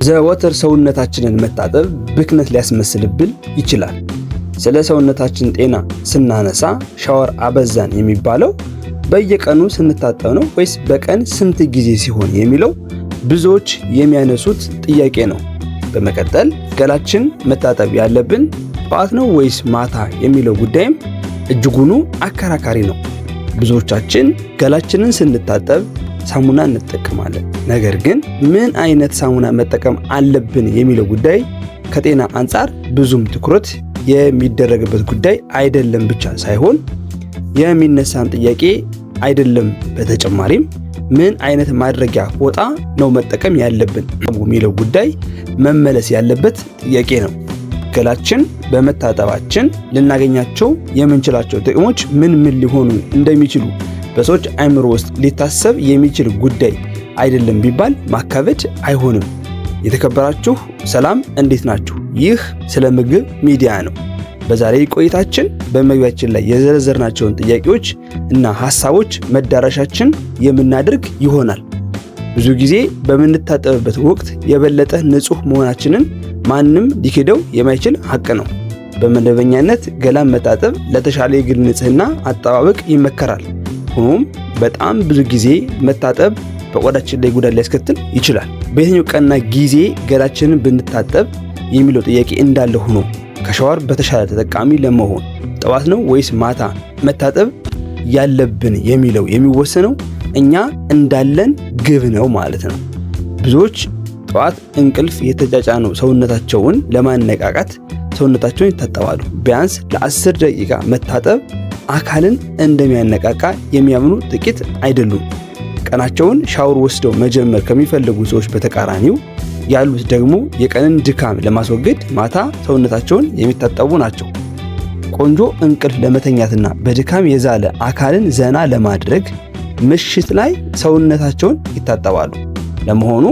ዘወትር ሰውነታችንን መታጠብ ብክነት ሊያስመስልብን ይችላል። ስለ ሰውነታችን ጤና ስናነሳ ሻወር አበዛን የሚባለው በየቀኑ ስንታጠብ ነው ወይስ በቀን ስንት ጊዜ ሲሆን የሚለው ብዙዎች የሚያነሱት ጥያቄ ነው። በመቀጠል ገላችን መታጠብ ያለብን ጠዋት ነው ወይስ ማታ የሚለው ጉዳይም እጅጉኑ አከራካሪ ነው። ብዙዎቻችን ገላችንን ስንታጠብ ሳሙና እንጠቀማለን። ነገር ግን ምን አይነት ሳሙና መጠቀም አለብን የሚለው ጉዳይ ከጤና አንጻር ብዙም ትኩረት የሚደረግበት ጉዳይ አይደለም ብቻ ሳይሆን የሚነሳም ጥያቄ አይደለም። በተጨማሪም ምን አይነት ማድረጊያ ፎጣ ነው መጠቀም ያለብን የሚለው ጉዳይ መመለስ ያለበት ጥያቄ ነው። ገላችን በመታጠባችን ልናገኛቸው የምንችላቸው ጥቅሞች ምን ሊሆኑ እንደሚችሉ በሰዎች አእምሮ ውስጥ ሊታሰብ የሚችል ጉዳይ አይደለም ቢባል ማካበድ አይሆንም። የተከበራችሁ ሰላም፣ እንዴት ናችሁ? ይህ ስለ ምግብ ሚዲያ ነው። በዛሬ ቆይታችን በመግቢያችን ላይ የዘረዘርናቸውን ጥያቄዎች እና ሐሳቦች መዳረሻችን የምናደርግ ይሆናል። ብዙ ጊዜ በምንታጠብበት ወቅት የበለጠ ንጹህ መሆናችንን ማንም ሊክደው የማይችል ሐቅ ነው። በመደበኛነት ገላን መታጠብ ለተሻለ የግል ንጽህና አጠባበቅ ይመከራል። ሆኖም በጣም ብዙ ጊዜ መታጠብ በቆዳችን ላይ ጉዳት ሊያስከትል ይችላል። በየትኛው ቀንና ጊዜ ገላችንን ብንታጠብ የሚለው ጥያቄ እንዳለ ሆኖ ከሻወር በተሻለ ተጠቃሚ ለመሆን ጠዋት ነው ወይስ ማታ መታጠብ ያለብን የሚለው የሚወሰነው እኛ እንዳለን ግብ ነው ማለት ነው። ብዙዎች ጠዋት እንቅልፍ የተጫጫነው ሰውነታቸውን ለማነቃቃት ሰውነታቸውን ይታጠባሉ። ቢያንስ ለ10 ደቂቃ መታጠብ አካልን እንደሚያነቃቃ የሚያምኑ ጥቂት አይደሉም። ቀናቸውን ሻወር ወስደው መጀመር ከሚፈልጉ ሰዎች በተቃራኒው ያሉት ደግሞ የቀንን ድካም ለማስወገድ ማታ ሰውነታቸውን የሚታጠቡ ናቸው። ቆንጆ እንቅልፍ ለመተኛትና በድካም የዛለ አካልን ዘና ለማድረግ ምሽት ላይ ሰውነታቸውን ይታጠባሉ። ለመሆኑ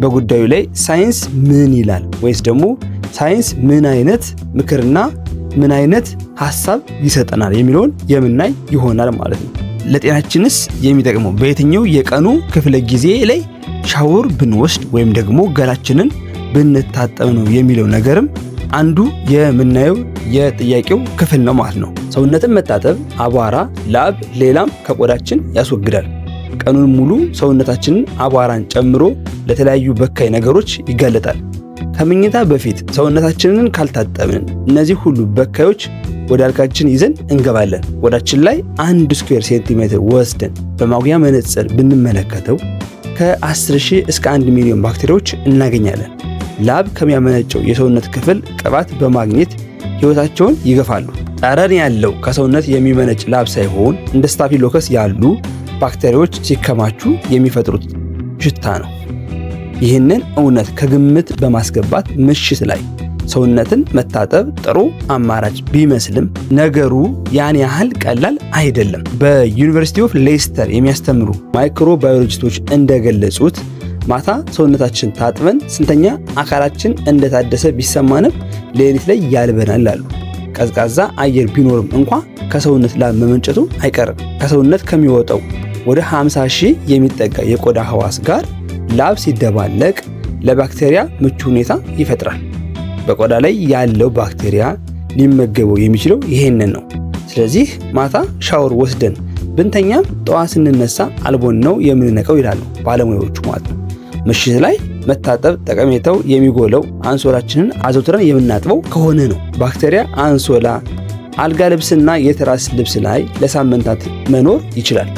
በጉዳዩ ላይ ሳይንስ ምን ይላል? ወይስ ደግሞ ሳይንስ ምን አይነት ምክርና ምን አይነት ሐሳብ ይሰጠናል የሚለውን የምናይ ይሆናል ማለት ነው። ለጤናችንስ የሚጠቅመው በየትኛው የቀኑ ክፍለ ጊዜ ላይ ሻወር ብንወስድ ወይም ደግሞ ገላችንን ብንታጠብ ነው የሚለው ነገርም አንዱ የምናየው የጥያቄው ክፍል ነው ማለት ነው። ሰውነትን መታጠብ አቧራ፣ ላብ፣ ሌላም ከቆዳችን ያስወግዳል። ቀኑን ሙሉ ሰውነታችንን አቧራን ጨምሮ ለተለያዩ በካይ ነገሮች ይጋለጣል። ከመኝታ በፊት ሰውነታችንን ካልታጠብን እነዚህ ሁሉ በካዮች ወደ አልጋችን ይዘን እንገባለን። ቆዳችን ላይ 1 ስኩዌር ሴንቲሜትር ወስደን በማጉያ መነጽር ብንመለከተው ከ10,000 እስከ 1 ሚሊዮን ባክቴሪያዎች እናገኛለን። ላብ ከሚያመነጨው የሰውነት ክፍል ቅባት በማግኘት ሕይወታቸውን ይገፋሉ። ጠረን ያለው ከሰውነት የሚመነጭ ላብ ሳይሆን እንደ ስታፊሎከስ ያሉ ባክቴሪያዎች ሲከማቹ የሚፈጥሩት ሽታ ነው። ይህንን እውነት ከግምት በማስገባት ምሽት ላይ ሰውነትን መታጠብ ጥሩ አማራጭ ቢመስልም ነገሩ ያን ያህል ቀላል አይደለም። በዩኒቨርሲቲ ኦፍ ሌስተር የሚያስተምሩ ማይክሮባዮሎጂስቶች እንደገለጹት ማታ ሰውነታችን ታጥበን ስንተኛ አካላችን እንደታደሰ ቢሰማንም ሌሊት ላይ ያልበናል አሉ። ቀዝቃዛ አየር ቢኖርም እንኳ ከሰውነት ላብ መመንጨቱ አይቀርም። ከሰውነት ከሚወጣው ወደ 50,000 የሚጠጋ የቆዳ ህዋስ ጋር ላብ ሲደባለቅ ለባክቴሪያ ምቹ ሁኔታ ይፈጥራል። በቆዳ ላይ ያለው ባክቴሪያ ሊመገበው የሚችለው ይሄንን ነው። ስለዚህ ማታ ሻወር ወስደን ብንተኛም ጠዋት ስንነሳ አልቦን ነው የምንነቀው ይላሉ ባለሙያዎቹ ማለት ነው። ምሽት ላይ መታጠብ ጠቀሜታው የሚጎለው አንሶላችንን አዘውትረን የምናጥበው ከሆነ ነው። ባክቴሪያ አንሶላ፣ አልጋ ልብስና የትራስ ልብስ ላይ ለሳምንታት መኖር ይችላል።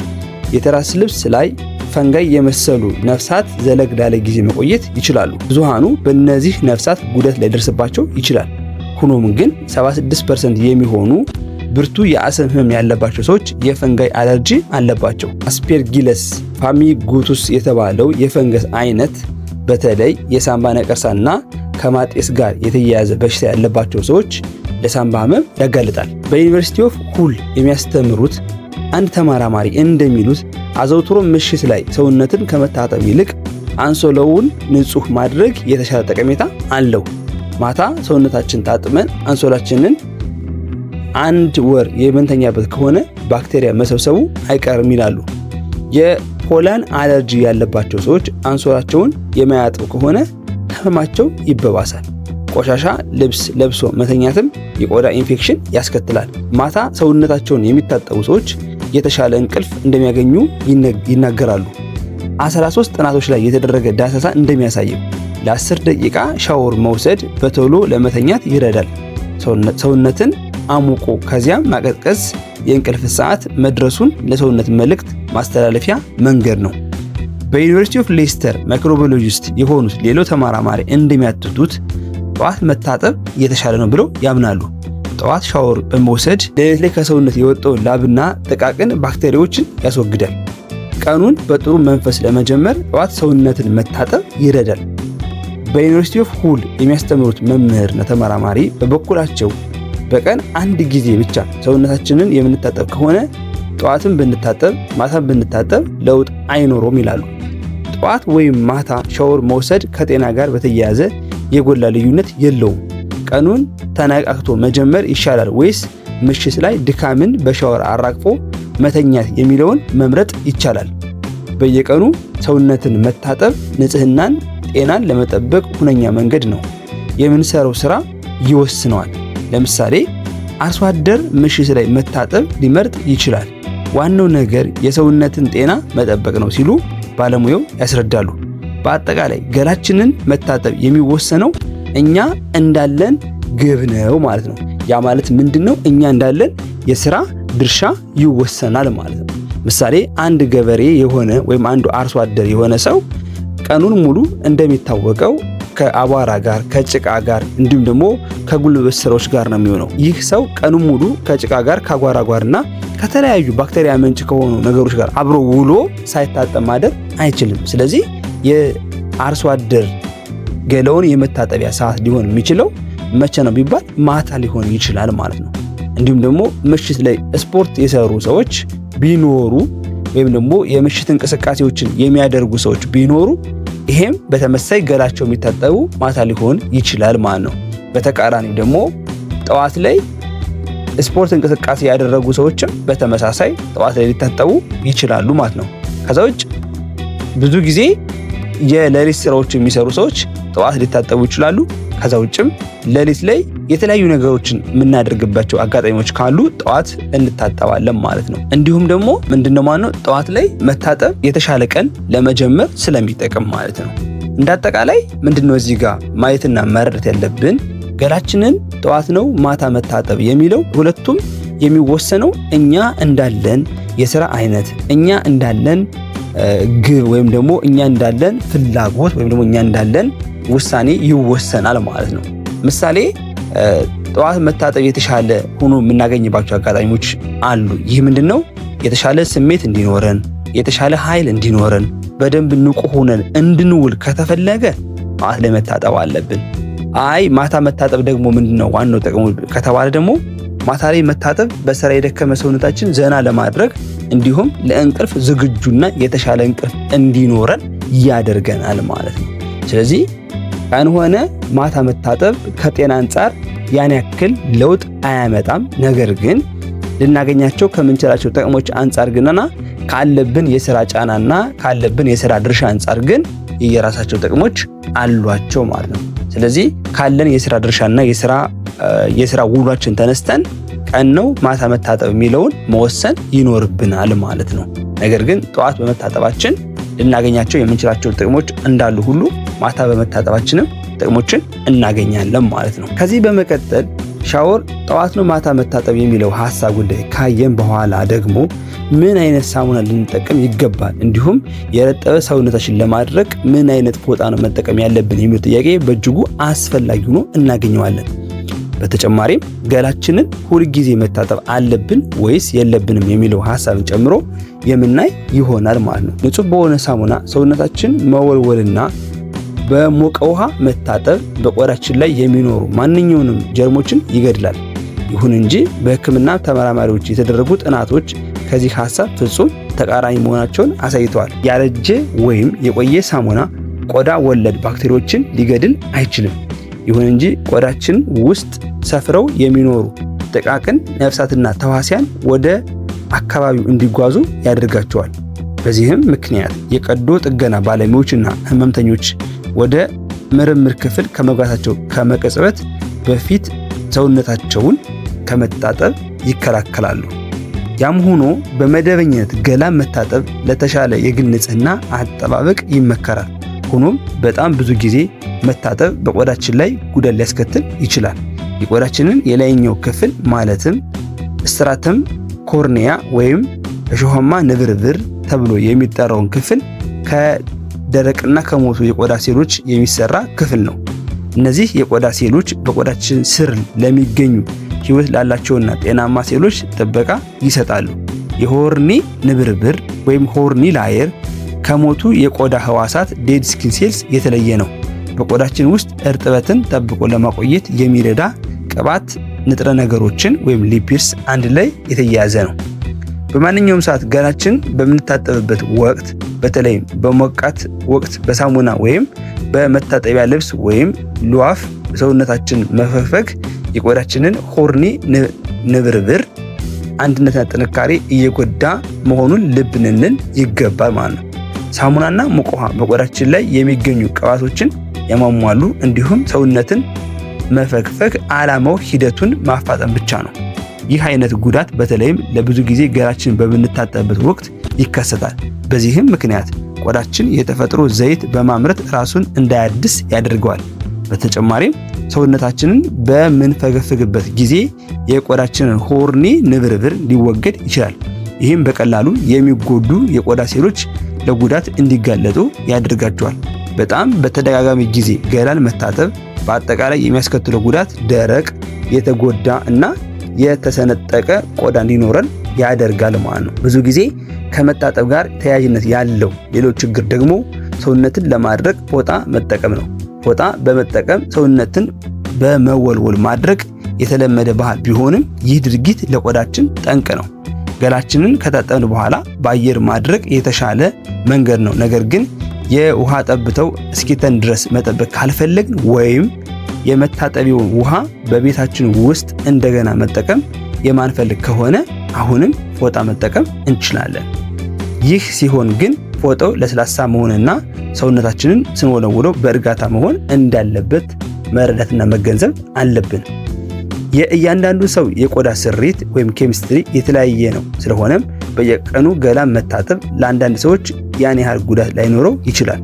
የትራስ ልብስ ላይ ፈንጋይ የመሰሉ ነፍሳት ዘለግ ላለ ጊዜ መቆየት ይችላሉ። ብዙሃኑ በእነዚህ ነፍሳት ጉዳት ላይደርስባቸው ይችላል። ሆኖም ግን 76% የሚሆኑ ብርቱ የአስም ህመም ያለባቸው ሰዎች የፈንጋይ አለርጂ አለባቸው። አስፔርጊለስ ፋሚጉቱስ የተባለው የፈንገስ አይነት በተለይ የሳምባ ነቀርሳና ከማጤስ ጋር የተያያዘ በሽታ ያለባቸው ሰዎች ለሳምባ ህመም ያጋልጣል። በዩኒቨርሲቲ ኦፍ ሁል የሚያስተምሩት አንድ ተመራማሪ እንደሚሉት አዘውትሮ ምሽት ላይ ሰውነትን ከመታጠብ ይልቅ አንሶላውን ንጹህ ማድረግ የተሻለ ጠቀሜታ አለው። ማታ ሰውነታችን ታጥበን አንሶላችንን 1 ወር የምንተኛበት ከሆነ ባክቴሪያ መሰብሰቡ አይቀርም ይላሉ። የፖላን አለርጂ ያለባቸው ሰዎች አንሶላቸውን የማያጥቡ ከሆነ ህመማቸው ይበባሳል። ቆሻሻ ልብስ ለብሶ መተኛትም የቆዳ ኢንፌክሽን ያስከትላል። ማታ ሰውነታቸውን የሚታጠቡ ሰዎች የተሻለ እንቅልፍ እንደሚያገኙ ይናገራሉ። 13 ጥናቶች ላይ የተደረገ ዳሰሳ እንደሚያሳየው ለ10 ደቂቃ ሻወር መውሰድ በቶሎ ለመተኛት ይረዳል። ሰውነትን አሙቆ ከዚያም ማቀዝቀዝ የእንቅልፍ ሰዓት መድረሱን ለሰውነት መልእክት ማስተላለፊያ መንገድ ነው። በዩኒቨርሲቲ ኦፍ ሌስተር ማይክሮባዮሎጂስት የሆኑት ሌላው ተመራማሪ እንደሚያትቱት ጠዋት መታጠብ የተሻለ ነው ብለው ያምናሉ። ጠዋት ሻወር በመውሰድ ሌሊት ላይ ከሰውነት የወጣው ላብና ጥቃቅን ባክቴሪያዎችን ያስወግዳል። ቀኑን በጥሩ መንፈስ ለመጀመር ጠዋት ሰውነትን መታጠብ ይረዳል። በዩኒቨርሲቲ ኦፍ ሁል የሚያስተምሩት መምህርና ተመራማሪ በበኩላቸው በቀን አንድ ጊዜ ብቻ ሰውነታችንን የምንታጠብ ከሆነ ጠዋትም ብንታጠብ ማታም ብንታጠብ ለውጥ አይኖረውም ይላሉ። ጠዋት ወይም ማታ ሻወር መውሰድ ከጤና ጋር በተያያዘ የጎላ ልዩነት የለውም። ቀኑን ተነቃቅቶ መጀመር ይሻላል ወይስ ምሽት ላይ ድካምን በሻወር አራግፎ መተኛት የሚለውን መምረጥ ይቻላል። በየቀኑ ሰውነትን መታጠብ ንጽህናን፣ ጤናን ለመጠበቅ ሁነኛ መንገድ ነው። የምንሰራው ስራ ይወስነዋል። ለምሳሌ አርሶ አደር ምሽት ላይ መታጠብ ሊመርጥ ይችላል። ዋናው ነገር የሰውነትን ጤና መጠበቅ ነው ሲሉ ባለሙያው ያስረዳሉ። በአጠቃላይ ገላችንን መታጠብ የሚወሰነው እኛ እንዳለን ግብ ነው ማለት ነው። ያ ማለት ምንድነው? እኛ እንዳለን የሥራ ድርሻ ይወሰናል ማለት ነው። ምሳሌ አንድ ገበሬ የሆነ ወይም አንዱ አርሶ አደር የሆነ ሰው ቀኑን ሙሉ እንደሚታወቀው ከአቧራ ጋር ከጭቃ ጋር እንዲሁም ደግሞ ከጉልበት ስራዎች ጋር ነው የሚሆነው። ይህ ሰው ቀኑን ሙሉ ከጭቃ ጋር ከአቧራ ጋርና ከተለያዩ ባክቴሪያ ምንጭ ከሆኑ ነገሮች ጋር አብሮ ውሎ ሳይታጠብ ማደር አይችልም። ስለዚህ የአርሶ አደር ገላውን የመታጠቢያ ሰዓት ሊሆን የሚችለው መቼ ነው ቢባል ማታ ሊሆን ይችላል ማለት ነው። እንዲሁም ደግሞ ምሽት ላይ ስፖርት የሰሩ ሰዎች ቢኖሩ ወይም ደግሞ የምሽት እንቅስቃሴዎችን የሚያደርጉ ሰዎች ቢኖሩ ይሄም በተመሳይ ገላቸው የሚታጠቡ ማታ ሊሆን ይችላል ማለት ነው። በተቃራኒው ደግሞ ጠዋት ላይ ስፖርት እንቅስቃሴ ያደረጉ ሰዎችም በተመሳሳይ ጠዋት ላይ ሊታጠቡ ይችላሉ ማለት ነው። ከዛ ውጭ ብዙ ጊዜ የሌሊት ስራዎች የሚሰሩ ሰዎች ጠዋት ሊታጠቡ ይችላሉ። ከዛ ውጭም ሌሊት ላይ የተለያዩ ነገሮችን የምናደርግባቸው አጋጣሚዎች ካሉ ጠዋት እንታጠባለን ማለት ነው። እንዲሁም ደግሞ ምንድነው ማለት ነው ጠዋት ላይ መታጠብ የተሻለ ቀን ለመጀመር ስለሚጠቅም ማለት ነው። እንዳጠቃላይ ምንድነው እዚህ ጋር ማየትና መረዳት ያለብን ገላችንን ጠዋት ነው ማታ መታጠብ የሚለው ሁለቱም የሚወሰነው እኛ እንዳለን የሥራ አይነት፣ እኛ እንዳለን ግብ ወይም ደግሞ እኛ እንዳለን ፍላጎት ወይም ደግሞ እኛ እንዳለን ውሳኔ ይወሰናል ማለት ነው። ምሳሌ ጠዋት መታጠብ የተሻለ ሆኖ የምናገኝባቸው አጋጣሚዎች አሉ። ይህ ምንድነው? የተሻለ ስሜት እንዲኖረን፣ የተሻለ ኃይል እንዲኖረን፣ በደንብ ንቁ ሆነን እንድንውል ከተፈለገ ጠዋት ላይ መታጠብ አለብን። አይ ማታ መታጠብ ደግሞ ምንድነው ዋናው ጥቅሙ ከተባለ ደግሞ ማታ ላይ መታጠብ በስራ የደከመ ሰውነታችን ዘና ለማድረግ እንዲሁም ለእንቅልፍ ዝግጁና የተሻለ እንቅልፍ እንዲኖረን ያደርገናል ማለት ነው። ስለዚህ ቀን ሆነ ማታ መታጠብ ከጤና አንጻር ያን ያክል ለውጥ አያመጣም። ነገር ግን ልናገኛቸው ከምንችላቸው ጥቅሞች አንጻር ግንና ካለብን የሥራ ጫናና ካለብን የሥራ ድርሻ አንጻር ግን የራሳቸው ጥቅሞች አሏቸው ማለት ነው። ስለዚህ ካለን የሥራ ድርሻና የሥራ ውሏችን ተነስተን ቀን ነው ማታ መታጠብ የሚለውን መወሰን ይኖርብናል ማለት ነው። ነገር ግን ጠዋት በመታጠባችን ልናገኛቸው የምንችላቸው ጥቅሞች እንዳሉ ሁሉ ማታ በመታጠባችንም ጥቅሞችን እናገኛለን ማለት ነው። ከዚህ በመቀጠል ሻወር ጠዋት ነው ማታ መታጠብ የሚለው ሐሳብ ጉዳይ ካየን በኋላ ደግሞ ምን አይነት ሳሙና ልንጠቀም ይገባል፣ እንዲሁም የረጠበ ሰውነታችን ለማድረቅ ምን አይነት ፎጣ ነው መጠቀም ያለብን የሚለው ጥያቄ በእጅጉ አስፈላጊ ሆኖ እናገኘዋለን። በተጨማሪም ገላችንን ሁልጊዜ መታጠብ አለብን ወይስ የለብንም የሚለው ሐሳብን ጨምሮ የምናይ ይሆናል ማለት ነው። ንጹህ በሆነ ሳሙና ሰውነታችን መወልወልና በሞቀ ውሃ መታጠብ በቆዳችን ላይ የሚኖሩ ማንኛውንም ጀርሞችን ይገድላል። ይሁን እንጂ በሕክምና ተመራማሪዎች የተደረጉ ጥናቶች ከዚህ ሐሳብ ፍጹም ተቃራኒ መሆናቸውን አሳይተዋል። ያረጀ ወይም የቆየ ሳሙና ቆዳ ወለድ ባክቴሪያዎችን ሊገድል አይችልም። ይሁን እንጂ ቆዳችን ውስጥ ሰፍረው የሚኖሩ ጥቃቅን ነፍሳትና ተዋሲያን ወደ አካባቢው እንዲጓዙ ያደርጋቸዋል። በዚህም ምክንያት የቀዶ ጥገና ባለሙያዎችና ህመምተኞች ወደ ምርምር ክፍል ከመግባታቸው ከመቀጽበት በፊት ሰውነታቸውን ከመታጠብ ይከላከላሉ። ያም ሆኖ በመደበኛነት ገላን መታጠብ ለተሻለ የግል ንጽህና አጠባበቅ ይመከራል። ሆኖም በጣም ብዙ ጊዜ መታጠብ በቆዳችን ላይ ጉዳት ሊያስከትል ይችላል። የቆዳችንን የላይኛው ክፍል ማለትም ስትራተም ኮርኒያ ወይም እሾሃማ ንብርብር ተብሎ የሚጠራውን ክፍል ከደረቅና ከሞቱ የቆዳ ሴሎች የሚሰራ ክፍል ነው። እነዚህ የቆዳ ሴሎች በቆዳችን ስር ለሚገኙ ህይወት ላላቸውና ጤናማ ሴሎች ጥበቃ ይሰጣሉ። የሆርኒ ንብርብር ወይም ሆርኒ ላየር ከሞቱ የቆዳ ህዋሳት ዴድ ስኪን ሴልስ የተለየ ነው። በቆዳችን ውስጥ እርጥበትን ጠብቆ ለማቆየት የሚረዳ ቅባት ንጥረ ነገሮችን ወይም ሊፒድስ አንድ ላይ የተያያዘ ነው። በማንኛውም ሰዓት ገላችን በምንታጠብበት ወቅት በተለይም በሞቃት ወቅት በሳሙና ወይም በመታጠቢያ ልብስ ወይም ሉዋፍ ሰውነታችን መፈግፈግ የቆዳችንን ሆርኒ ንብርብር አንድነትና ጥንካሬ እየጎዳ መሆኑን ልብ ልንል ይገባል ማለት ነው። ሳሙናና ሙቅ ውሃ በቆዳችን ላይ የሚገኙ ቅባቶችን ያሟሟሉ። እንዲሁም ሰውነትን መፈግፈግ ዓላማው ሂደቱን ማፋጠን ብቻ ነው። ይህ አይነት ጉዳት በተለይም ለብዙ ጊዜ ገላችን በምንታጠብበት ወቅት ይከሰታል። በዚህም ምክንያት ቆዳችን የተፈጥሮ ዘይት በማምረት ራሱን እንዳያድስ ያደርገዋል። በተጨማሪም ሰውነታችንን በምንፈገፍግበት ጊዜ የቆዳችንን ሆርኒ ንብርብር ሊወገድ ይችላል። ይህም በቀላሉ የሚጎዱ የቆዳ ሴሎች ለጉዳት እንዲጋለጡ ያደርጋቸዋል። በጣም በተደጋጋሚ ጊዜ ገላን መታጠብ በአጠቃላይ የሚያስከትለው ጉዳት ደረቅ፣ የተጎዳ እና የተሰነጠቀ ቆዳ እንዲኖረን ያደርጋል ማለት ነው። ብዙ ጊዜ ከመታጠብ ጋር ተያያዥነት ያለው ሌላው ችግር ደግሞ ሰውነትን ለማድረቅ ፎጣ መጠቀም ነው። ፎጣ በመጠቀም ሰውነትን በመወልወል ማድረቅ የተለመደ ባህል ቢሆንም ይህ ድርጊት ለቆዳችን ጠንቅ ነው። ገላችንን ከታጠብን በኋላ በአየር ማድረቅ የተሻለ መንገድ ነው። ነገር ግን የውሃ ጠብተው እስኪተን ድረስ መጠበቅ ካልፈለግን ወይም የመታጠቢውን ውሃ በቤታችን ውስጥ እንደገና መጠቀም የማንፈልግ ከሆነ አሁንም ፎጣ መጠቀም እንችላለን። ይህ ሲሆን ግን ፎጣው ለስላሳ መሆንና ሰውነታችንን ስንወለውለው በእርጋታ መሆን እንዳለበት መረዳትና መገንዘብ አለብን። የእያንዳንዱ ሰው የቆዳ ስሪት ወይም ኬሚስትሪ የተለያየ ነው። ስለሆነም በየቀኑ ገላን መታጠብ ለአንዳንድ ሰዎች ያን ያህል ጉዳት ላይኖረው ይችላል።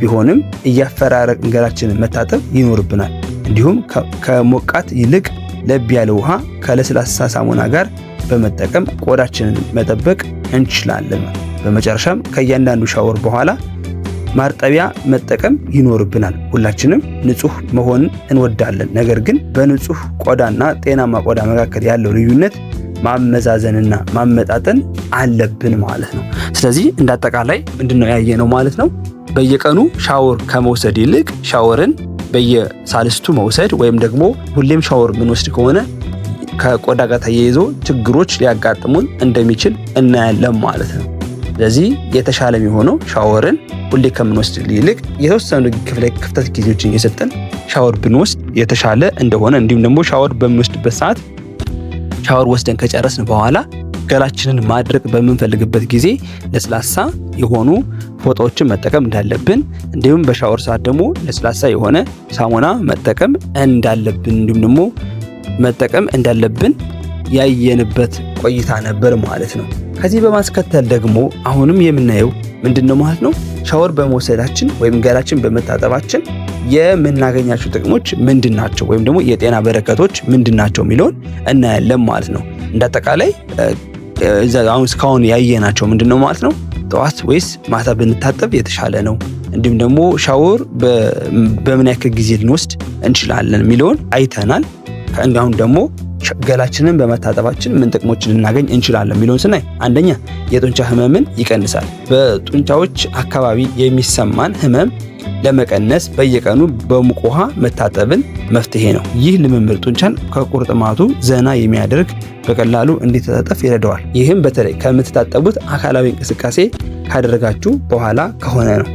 ቢሆንም እያፈራረቅን ገላችንን መታጠብ ይኖርብናል። እንዲሁም ከሞቃት ይልቅ ለብ ያለ ውሃ ከለስላሳ ሳሙና ጋር በመጠቀም ቆዳችንን መጠበቅ እንችላለን። በመጨረሻም ከእያንዳንዱ ሻወር በኋላ ማርጠቢያ መጠቀም ይኖርብናል። ሁላችንም ንጹህ መሆን እንወዳለን። ነገር ግን በንጹህ ቆዳና ጤናማ ቆዳ መካከል ያለው ልዩነት ማመዛዘንና ማመጣጠን አለብን ማለት ነው። ስለዚህ እንዳጠቃላይ ምንድነው ያየነው ማለት ነው? በየቀኑ ሻወር ከመውሰድ ይልቅ ሻወርን በየሳልስቱ መውሰድ ወይም ደግሞ ሁሌም ሻወር ምንወስድ ከሆነ ከቆዳ ጋር ተያይዞ ችግሮች ሊያጋጥሙን እንደሚችል እናያለን ማለት ነው። ስለዚህ የተሻለ የሚሆነው ሻወርን ሁሌ ከምንወስድ ይልቅ የተወሰኑ ክፍተት ጊዜዎችን እየሰጠን ሻወር ብንወስድ የተሻለ እንደሆነ እንዲሁም ደግሞ ሻወር በምንወስድበት ሰዓት ሻወር ወስደን ከጨረስን በኋላ ገላችንን ማድረቅ በምንፈልግበት ጊዜ ለስላሳ የሆኑ ፎጣዎችን መጠቀም እንዳለብን እንዲሁም በሻወር ሰዓት ደግሞ ለስላሳ የሆነ ሳሙና መጠቀም እንዳለብን እንዲሁም ደግሞ መጠቀም እንዳለብን ያየንበት ቆይታ ነበር ማለት ነው። ከዚህ በማስከተል ደግሞ አሁንም የምናየው ምንድነው ማለት ነው? ሻወር በመውሰዳችን ወይም ገላችን በመታጠባችን የምናገኛቸው ጥቅሞች ምንድናቸው ወይም ደግሞ የጤና በረከቶች ምንድናቸው የሚለውን እናያለን ማለት ነው። እንዳጠቃላይ አሁን እስካሁን ያየናቸው ምንድነው ማለት ነው? ጠዋት ወይስ ማታ ብንታጠብ የተሻለ ነው፣ እንዲሁም ደግሞ ሻወር በምን ያክል ጊዜ ልንወስድ እንችላለን የሚለውን አይተናል። ከእንዲሁም ደግሞ ገላችንን በመታጠባችን ምን ጥቅሞችን ልናገኝ እንችላለን የሚለውን ስናይ አንደኛ የጡንቻ ህመምን ይቀንሳል። በጡንቻዎች አካባቢ የሚሰማን ህመም ለመቀነስ በየቀኑ በሙቅ ውሃ መታጠብን መፍትሄ ነው። ይህ ልምምድ ጡንቻን ከቁርጥማቱ ዘና የሚያደርግ በቀላሉ እንዲተጣጠፍ ይረዳዋል። ይህም በተለይ ከምትታጠቡት አካላዊ እንቅስቃሴ ካደረጋችሁ በኋላ ከሆነ ነው።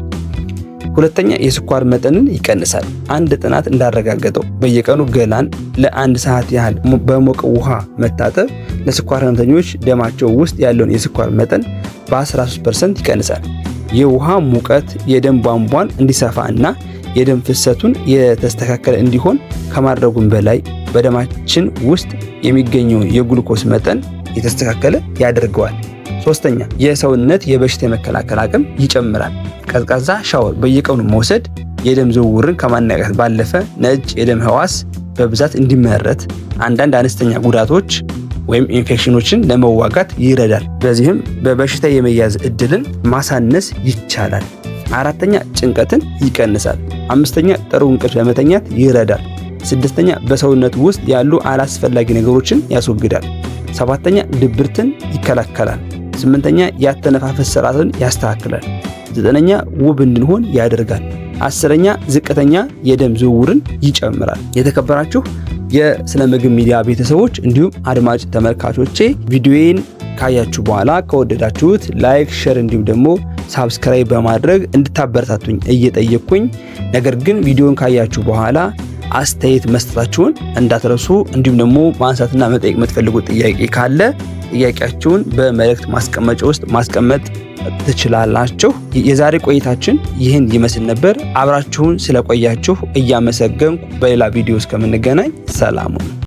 ሁለተኛ የስኳር መጠንን ይቀንሳል። አንድ ጥናት እንዳረጋገጠው በየቀኑ ገላን ለ1 ሰዓት ያህል በሞቀ ውሃ መታጠብ ለስኳር ህመምተኞች ደማቸው ውስጥ ያለውን የስኳር መጠን በ13% ይቀንሳል። የውሃ ሙቀት የደም ቧንቧን እንዲሰፋ እና የደም ፍሰቱን የተስተካከለ እንዲሆን ከማድረጉም በላይ በደማችን ውስጥ የሚገኘው የግሉኮስ መጠን የተስተካከለ ያደርገዋል። ሶስተኛ የሰውነት የበሽታ የመከላከል አቅም ይጨምራል። ቀዝቃዛ ሻወር በየቀኑ መውሰድ የደም ዝውውርን ከማነቃቃት ባለፈ ነጭ የደም ህዋስ በብዛት እንዲመረት አንዳንድ አነስተኛ ጉዳቶች ወይም ኢንፌክሽኖችን ለመዋጋት ይረዳል። በዚህም በበሽታ የመያዝ እድልን ማሳነስ ይቻላል። አራተኛ ጭንቀትን ይቀንሳል። አምስተኛ ጥሩ እንቅልፍ ለመተኛት ይረዳል። ስድስተኛ በሰውነት ውስጥ ያሉ አላስፈላጊ ነገሮችን ያስወግዳል። ሰባተኛ ድብርትን ይከላከላል። ስምንተኛ የአተነፋፈስ ስርዓትን ያስተካክላል። ዘጠነኛ ውብ እንድንሆን ያደርጋል። አስረኛ ዝቅተኛ የደም ዝውውርን ይጨምራል። የተከበራችሁ የስነ ምግብ ሚዲያ ቤተሰቦች እንዲሁም አድማጭ ተመልካቾቼ ቪዲዮዬን ካያችሁ በኋላ ከወደዳችሁት ላይክ፣ ሼር እንዲሁም ደግሞ ሳብስክራይብ በማድረግ እንድታበረታቱኝ እየጠየቅኩኝ ነገር ግን ቪዲዮን ካያችሁ በኋላ አስተያየት መስጠታችሁን እንዳትረሱ። እንዲሁም ደግሞ ማንሳትና መጠየቅ የምትፈልጉት ጥያቄ ካለ ጥያቄያችሁን በመልእክት ማስቀመጫ ውስጥ ማስቀመጥ ትችላላችሁ። የዛሬ ቆይታችን ይህን ይመስል ነበር። አብራችሁን ስለቆያችሁ እያመሰገንኩ በሌላ ቪዲዮ እስከምንገናኝ ሰላም ሁኑ።